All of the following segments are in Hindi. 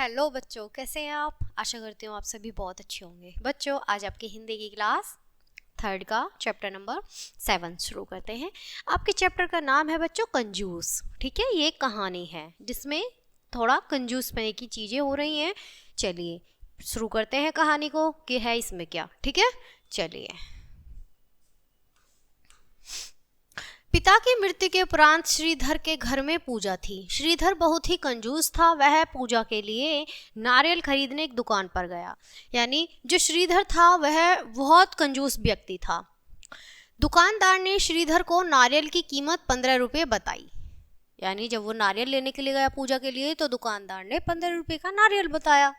हेलो बच्चों, कैसे हैं आप। आशा करती हूँ आप सभी बहुत अच्छे होंगे। बच्चों, आज आपकी हिंदी की क्लास 3rd का चैप्टर नंबर 7 शुरू करते हैं। आपके चैप्टर का नाम है बच्चों कंजूस। ठीक है, ये कहानी है जिसमें थोड़ा कंजूस पने की चीज़ें हो रही हैं। चलिए शुरू करते हैं कहानी को कि है इसमें क्या। ठीक है, चलिए। पिता की मृत्यु के उपरांत श्रीधर के घर में पूजा थी। श्रीधर बहुत ही कंजूस था। वह पूजा के लिए नारियल खरीदने एक दुकान पर गया। यानी जो श्रीधर था वह बहुत कंजूस व्यक्ति था। दुकानदार ने श्रीधर को नारियल की कीमत 15 रुपये बताई। यानी जब वो नारियल लेने के लिए गया पूजा के लिए तो दुकानदार ने 15 रुपये का नारियल बताया।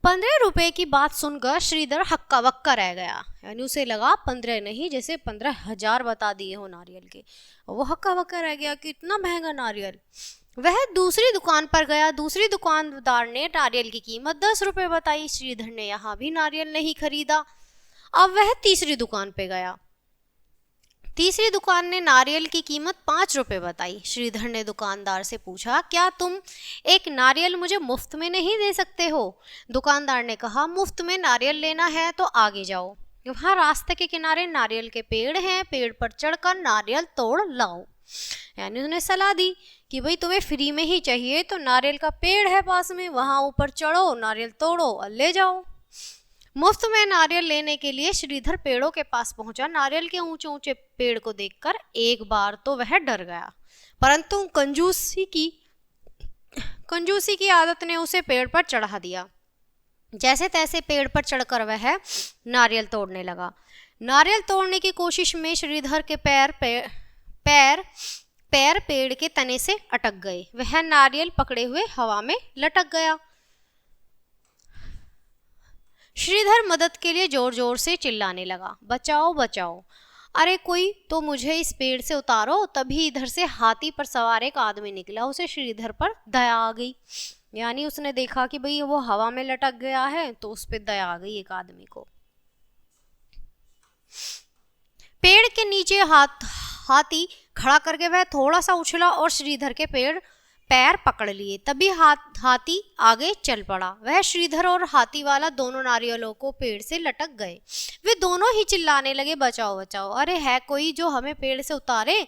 15 रुपए की बात सुनकर श्रीधर हक्का बक्का रह गया। यानी उसे लगा 15 नहीं, जैसे 15,000 बता दिए हो नारियल के। वो हक्का बक्का रह गया कि इतना महंगा नारियल। वह दूसरी दुकान पर गया। दूसरी दुकानदार ने नारियल की कीमत 10 रुपए बताई। श्रीधर ने यहाँ भी नारियल नहीं खरीदा। अब वह तीसरी दुकान पे गया। तीसरी दुकान ने नारियल की कीमत 5 रुपए बताई। श्रीधर ने दुकानदार से पूछा, क्या तुम एक नारियल मुझे मुफ्त में नहीं दे सकते हो। दुकानदार ने कहा, मुफ्त में नारियल लेना है तो आगे जाओ, वहाँ रास्ते के किनारे नारियल के पेड़ हैं, पेड़ पर चढ़कर नारियल तोड़ लाओ। यानी उसने सलाह दी कि भाई तुम्हें फ्री में ही चाहिए तो नारियल का पेड़ है पास में, वहाँ ऊपर चढ़ो, नारियल तोड़ो और ले जाओ। मुफ्त में नारियल लेने के लिए श्रीधर पेड़ों के पास पहुंचा। नारियल के ऊंचे ऊंचे पेड़ को देखकर एक बार तो वह डर गया, परंतु कंजूसी की आदत ने उसे पेड़ पर चढ़ा दिया। जैसे तैसे पेड़ पर चढ़कर वह नारियल तोड़ने लगा। नारियल तोड़ने की कोशिश में श्रीधर के पैर पेड़ के तने से अटक गए। वह नारियल पकड़े हुए हवा में लटक गया। श्रीधर मदद के लिए जोर जोर से चिल्लाने लगा, बचाओ बचाओ, अरे कोई तो मुझे इस पेड़ से उतारो। तभी इधर से हाथी पर सवार एक आदमी निकला। उसे श्रीधर पर दया आ गई। यानी उसने देखा कि भाई वो हवा में लटक गया है तो उस पर दया आ गई एक आदमी को। पेड़ के नीचे हाथी खड़ा करके वह थोड़ा सा उछला और श्रीधर के पैर पकड़ लिए। तभी हाथी आगे चल पड़ा। वह श्रीधर और हाथी वाला दोनों नारियलों को पेड़ से लटक गए। वे दोनों ही चिल्लाने लगे, बचाओ बचाओ, अरे है कोई जो हमें पेड़ से उतारे।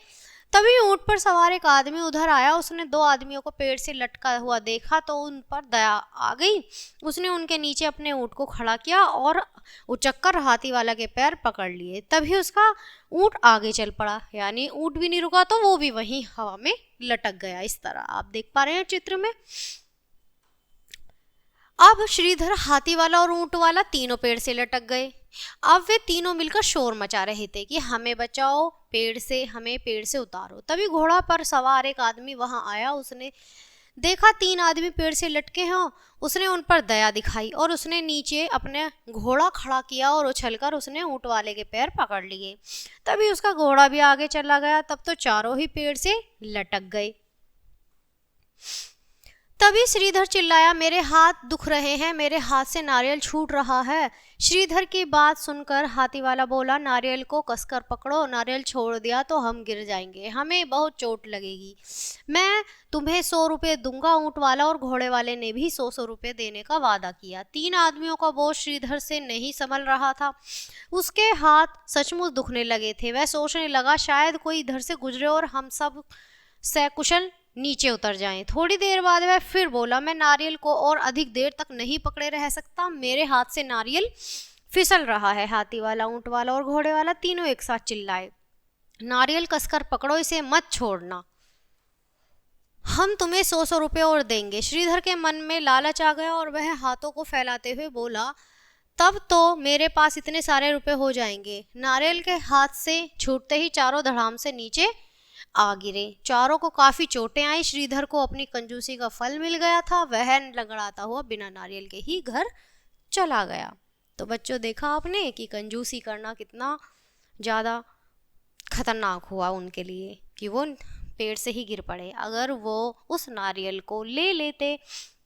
तभी ऊंट पर सवार एक आदमी उधर आया। उसने 2 आदमियों को पेड़ से लटका हुआ देखा तो उन पर दया आ गई। उसने उनके नीचे अपने ऊंट को खड़ा किया और उचक्कर हाथी वाला के पैर पकड़ लिए। तभी उसका ऊंट आगे चल पड़ा। यानी ऊंट भी नहीं रुका तो वो भी वहीं हवा में लटक गया। इस तरह आप देख पा रहे हैं चित्र में। अब श्रीधर, हाथी वाला और ऊंट वाला तीनों पेड़ से लटक गए। अब वे तीनों मिलकर शोर मचा रहे थे कि हमें बचाओ, पेड़ से, हमें पेड़ से उतारो। तभी घोड़ा पर सवार एक आदमी वहां आया। उसने देखा 3 आदमी पेड़ से लटके हैं। उसने उन पर दया दिखाई और उसने नीचे अपने घोड़ा खड़ा किया और उछलकर उसने ऊंट वाले के पैर पकड़ लिए। तभी उसका घोड़ा भी आगे चला गया। तब तो चारों ही पेड़ से लटक गए। तभी श्रीधर चिल्लाया, मेरे हाथ दुख रहे हैं, मेरे हाथ से नारियल छूट रहा है। श्रीधर की बात सुनकर हाथी वाला बोला, नारियल को कसकर पकड़ो, नारियल छोड़ दिया तो हम गिर जाएंगे, हमें बहुत चोट लगेगी। मैं तुम्हें 100 रुपये दूंगा। ऊंट वाला और घोड़े वाले ने भी 100 रुपये देने का वादा किया। 3 आदमियों का बोझ श्रीधर से नहीं संभल रहा था। उसके हाथ सचमुच दुखने लगे थे। वह सोचने लगा, शायद कोई इधर से गुजरे और हम सब सकुशल नीचे उतर जाएं। थोड़ी देर बाद वह फिर बोला, मैं नारियल को और अधिक देर तक नहीं पकड़े रह सकता, मेरे हाथ से नारियल फिसल रहा है। हाथी वाला, ऊंट वाला और घोड़े वाला तीनों एक साथ चिल्लाए, नारियल कसकर पकड़ो, इसे मत छोड़ना, हम तुम्हें 100 रुपये और देंगे। श्रीधर के मन में लालच आ गया और वह हाथों को फैलाते हुए बोला, तब तो मेरे पास इतने सारे रुपए हो जाएंगे। नारियल के हाथ से छूटते ही चारों धड़ाम से नीचे आ गिरे। चारों को काफी चोटें आई। श्रीधर को अपनी कंजूसी का फल मिल गया था। वह लंगड़ाता हुआ बिना नारियल के ही घर चला गया। तो बच्चों, देखा आपने कि कंजूसी करना कितना ज़्यादा खतरनाक हुआ उनके लिए कि वो पेड़ से ही गिर पड़े। अगर वो उस नारियल को ले लेते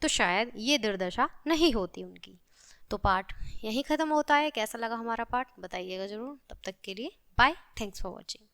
तो शायद ये दुर्दशा नहीं होती उनकी। तो पाठ यहीं ख़त्म होता है। कैसा लगा हमारा पाठ बताइएगा ज़रूर। तब तक के लिए बाय, थैंक्स फॉर वॉचिंग।